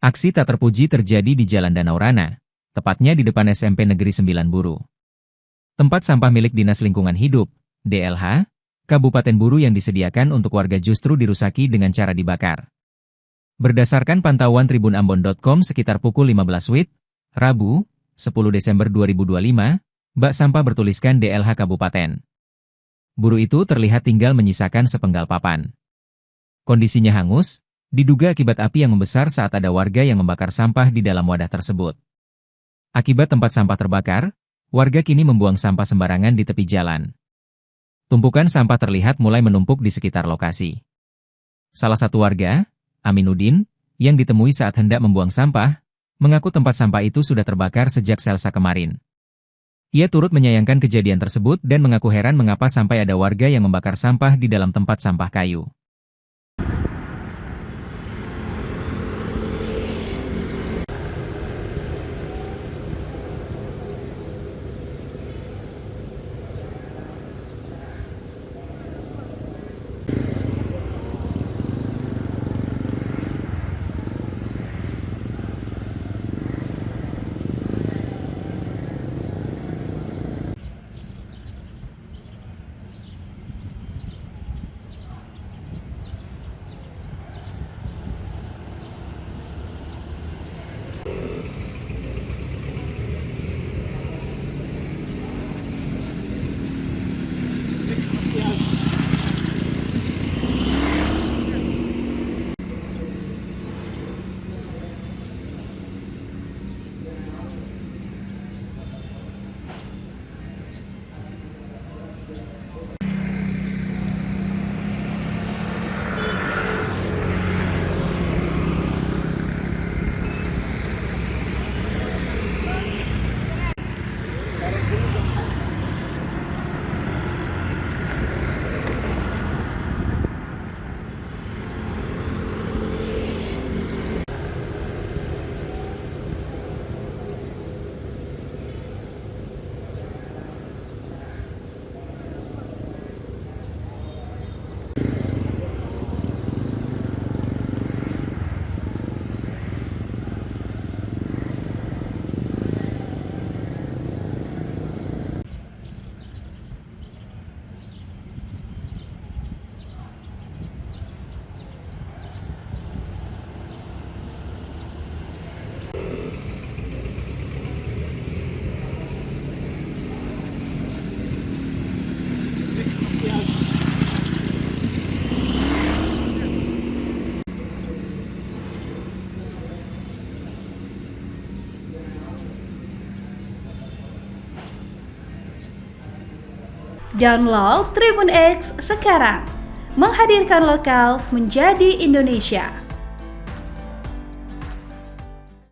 Aksi tak terpuji terjadi di Jalan Danau Rana, tepatnya di depan SMP Negeri 9 Buru. Tempat sampah milik Dinas Lingkungan Hidup, DLH, Kabupaten Buru yang disediakan untuk warga justru dirusaki dengan cara dibakar. Berdasarkan pantauan tribunambon.com sekitar pukul 15 WIB, Rabu, 10 Desember 2025, bak sampah bertuliskan DLH Kabupaten Buru itu terlihat tinggal menyisakan sepenggal papan. Kondisinya hangus, diduga akibat api yang membesar saat ada warga yang membakar sampah di dalam wadah tersebut. Akibat tempat sampah terbakar, warga kini membuang sampah sembarangan di tepi jalan. Tumpukan sampah terlihat mulai menumpuk di sekitar lokasi. Salah satu warga, Aminuddin, yang ditemui saat hendak membuang sampah, mengaku tempat sampah itu sudah terbakar sejak Selasa kemarin. Ia turut menyayangkan kejadian tersebut dan mengaku heran mengapa sampai ada warga yang membakar sampah di dalam tempat sampah kayu. Download Tribun X sekarang, menghadirkan lokal menjadi Indonesia.